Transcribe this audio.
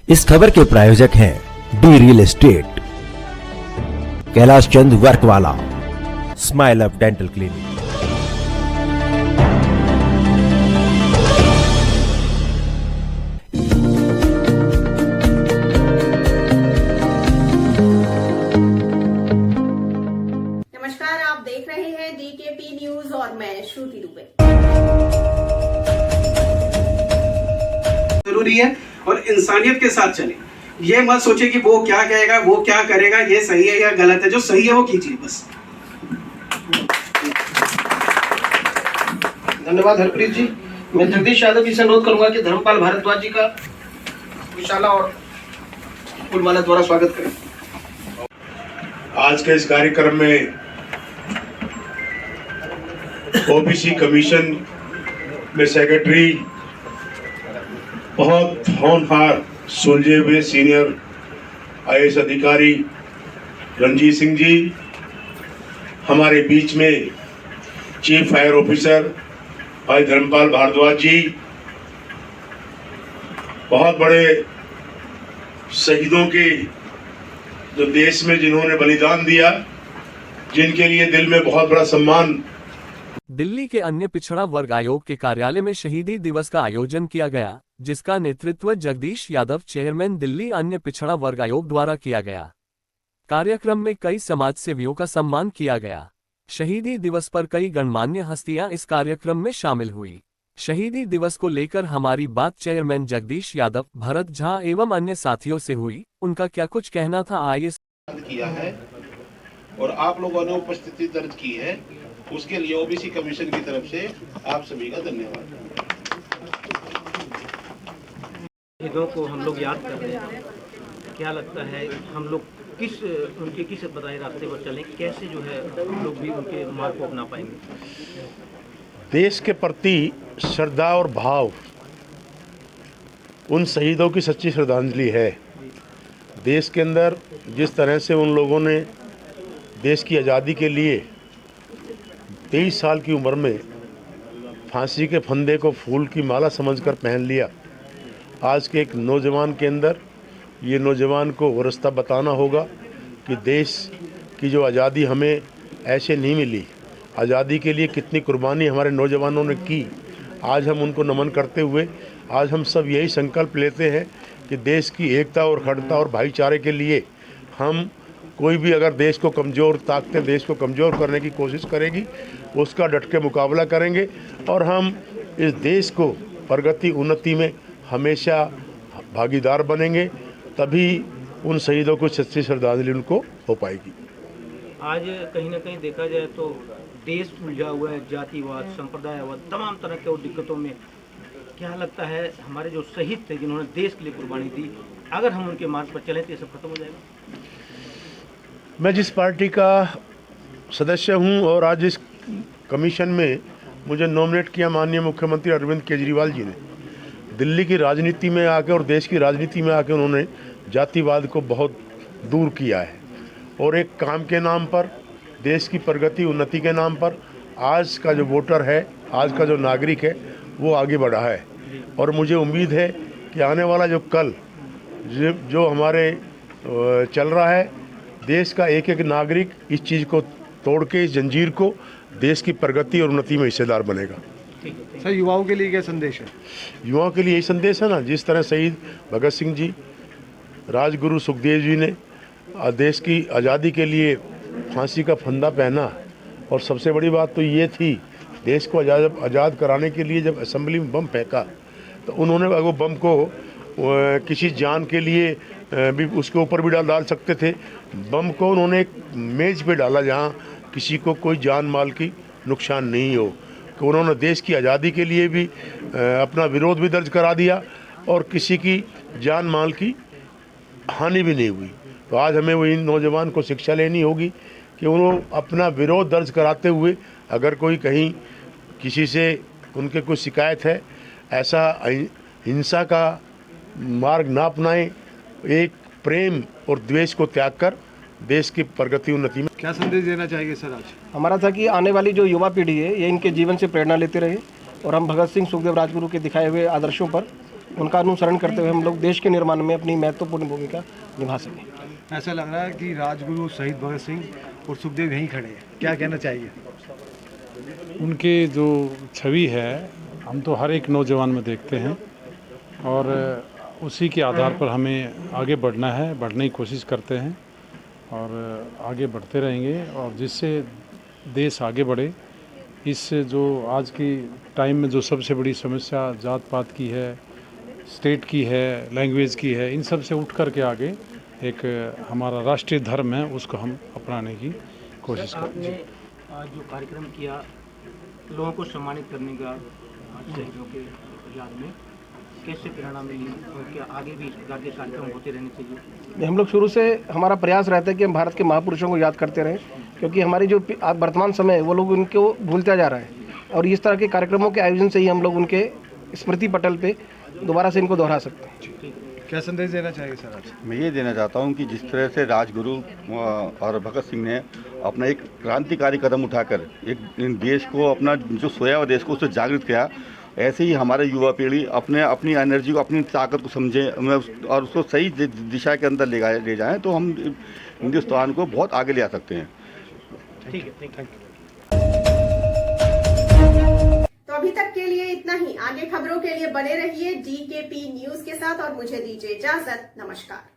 इस खबर के प्रायोजक हैं D real estate, Kailash Chand work वाला, स्माइल अप डेंटल क्लिनिक। नमस्कार, आप देख रहे हैं डीकेपी न्यूज और मैं श्रुति दुबे। जरूरी है और इंसानियत के साथ चले। ये मत सोचे कि वो क्या कहेगा, वो क्या करेगा, ये सही है या गलत है। जो सही है वो कीजिए बस। धन्यवाद हरप्रीत जी। मैं जगदीश यादव जी से अनुरोध करूंगा कि धर्मपाल भारद्वाज जी का विशाला और फूलमाला द्वारा स्वागत करें। आज के इस कार्यक्रम में ओबीसी कमीशन में सेक्रेटरी बहुत होनहार सुलझे हुए सीनियर आईएएस अधिकारी रणजीत सिंह जी, हमारे बीच में चीफ फायर ऑफिसर भाई धर्मपाल भारद्वाज जी, बहुत बड़े शहीदों के जो देश में जिन्होंने बलिदान दिया, जिनके लिए दिल में बहुत बड़ा सम्मान। दिल्ली के अन्य पिछड़ा वर्ग आयोग के कार्यालय में शहीदी दिवस का आयोजन किया गया, जिसका नेतृत्व जगदीश यादव, चेयरमैन दिल्ली अन्य पिछड़ा वर्ग आयोग द्वारा किया गया। कार्यक्रम में कई समाज सेवियों का सम्मान किया गया। शहीदी दिवस पर कई गणमान्य हस्तियां इस कार्यक्रम में शामिल हुई। शहीदी दिवस को लेकर हमारी बात चेयरमैन जगदीश यादव, भरत झा एवं अन्य साथियों से हुई। उनका क्या कुछ कहना था, आइए। किया है और आप लोगों ने उपस्थिति दर्ज की है, उसके लिए ओबीसी कमीशन की तरफ से आप सभी का धन्यवाद। शहीदों को हम लोग याद कर रहे हैं। क्या लगता है हम लोग उनके किस बताए रास्ते पर चलें, कैसे जो है हम लोग भी उनके मार्ग को अपना पाएंगे। देश के प्रति श्रद्धा और भाव उन शहीदों की सच्ची श्रद्धांजलि है। देश के अंदर जिस तरह से उन लोगों ने देश की आज़ादी के लिए 23 साल की उम्र में फांसी के फंदे को फूल की माला समझकर पहन लिया, आज के एक नौजवान के अंदर ये नौजवान को वो रास्ता बताना होगा कि देश की जो आज़ादी हमें ऐसे नहीं मिली, आज़ादी के लिए कितनी कुर्बानी हमारे नौजवानों ने की। आज हम उनको नमन करते हुए आज हम सब यही संकल्प लेते हैं कि देश की एकता और अखंडता और भाईचारे के लिए हम कोई भी अगर देश को कमज़ोर ताकतें देश को कमज़ोर करने की कोशिश करेगी, उसका डट के मुकाबला करेंगे और हम इस देश को प्रगति उन्नति में हमेशा भागीदार बनेंगे। तभी उन शहीदों को सच्ची श्रद्धांजलि उनको हो पाएगी। आज कहीं ना कहीं देखा जाए तो देश उलझा हुआ है, जातिवाद, संप्रदायवाद, तमाम तरह के दिक्कतों में। क्या लगता है हमारे जो शहीद थे जिन्होंने देश के लिए कुर्बानी दी, अगर हम उनके मार्ग पर चलें तो ये सब खत्म हो जाएगा। मैं जिस पार्टी का सदस्य हूं और आज इस कमीशन में मुझे नॉमिनेट किया माननीय मुख्यमंत्री अरविंद केजरीवाल जी ने, दिल्ली की राजनीति में आकर और देश की राजनीति में आकर उन्होंने जातिवाद को बहुत दूर किया है और एक काम के नाम पर, देश की प्रगति उन्नति के नाम पर आज का जो वोटर है, आज का जो नागरिक है, वो आगे बढ़ा है। और मुझे उम्मीद है कि आने वाला जो कल जो हमारे चल रहा है, देश का एक एक नागरिक इस चीज़ को तोड़ के, इस जंजीर को, देश की प्रगति और उन्नति में हिस्सेदार बनेगा। सर, युवाओं के लिए क्या संदेश है? युवाओं के लिए यही संदेश है ना, जिस तरह शहीद भगत सिंह जी, राजगुरु सुखदेव जी ने देश की आज़ादी के लिए फांसी का फंदा पहना, और सबसे बड़ी बात तो ये थी, देश को आज़ाद कराने के लिए जब असेंबली में बम फेंका तो उन्होंने वो बम को किसी जान के लिए भी उसके ऊपर भी डाल सकते थे। बम को उन्होंने एक मेज पे डाला जहाँ किसी को कोई जान माल की नुकसान नहीं हो। कि उन्होंने देश की आज़ादी के लिए भी अपना विरोध भी दर्ज करा दिया और किसी की जान माल की हानि भी नहीं हुई। तो आज हमें वो इन नौजवान को शिक्षा लेनी होगी कि उन्होंने अपना विरोध दर्ज कराते हुए अगर कोई कहीं किसी से उनके कोई शिकायत है, ऐसा हिंसा का मार्ग ना अपनाएं, एक प्रेम और द्वेष को त्याग कर देश की प्रगति उन्नति में। क्या संदेश देना चाहेंगे सर? आज हमारा था कि आने वाली जो युवा पीढ़ी है ये इनके जीवन से प्रेरणा लेते रहे और हम भगत सिंह, सुखदेव, राजगुरु के दिखाए हुए आदर्शों पर उनका अनुसरण करते हुए हम लोग देश के निर्माण में अपनी महत्वपूर्ण भूमिका निभा सकें। ऐसा लग रहा है कि राजगुरु शहीद भगत सिंह और सुखदेव यहीं खड़े हैं, क्या कहना चाहिए? उनके जो छवि है हम तो हर एक नौजवान में देखते हैं और उसी के आधार पर हमें आगे बढ़ना है, बढ़ने की कोशिश करते हैं और आगे बढ़ते रहेंगे और जिससे देश आगे बढ़े। इस जो आज की टाइम में जो सबसे बड़ी समस्या जात पात की है, स्टेट की है, लैंग्वेज की है, इन सब से उठ कर के आगे एक हमारा राष्ट्रीय धर्म है उसको हम अपनाने की कोशिश करते हैं। आपने आज जो कार्यक्रम किया लोगों को सम्मानित करने का शहीदों के याद में, कैसे प्रेरणा मिली और क्या आगे भी इस प्रकार के कार्यक्रम होते रहने चाहिए? हम लोग शुरू से हमारा प्रयास रहता है कि हम भारत के महापुरुषों को याद करते रहें, क्योंकि हमारी जो वर्तमान समय है वो लोग उनको भूलता जा रहा है और इस तरह के कार्यक्रमों के आयोजन से ही हम लोग उनके स्मृति पटल पे दोबारा से इनको दोहरा सकते हैं। क्या संदेश देना चाहिए सर आज? मैं ये देना चाहता हूँ कि जिस तरह से राजगुरु और भगत सिंह ने अपना एक क्रांतिकारी कदम उठाकर एक देश को, अपना जो सोया हुआ देश को उससे जागृत किया, ऐसे ही हमारे युवा पीढ़ी अपनी एनर्जी को, अपनी ताकत को समझे और उसको सही दिशा के अंदर ले जाएं तो हम हिंदुस्तान को बहुत आगे ले आ सकते हैं। ठीक है, थैंक यू। तो अभी तक के लिए इतना ही। आगे खबरों के लिए बने रहिए DKP न्यूज के साथ और मुझे दीजिए इजाजत। नमस्कार।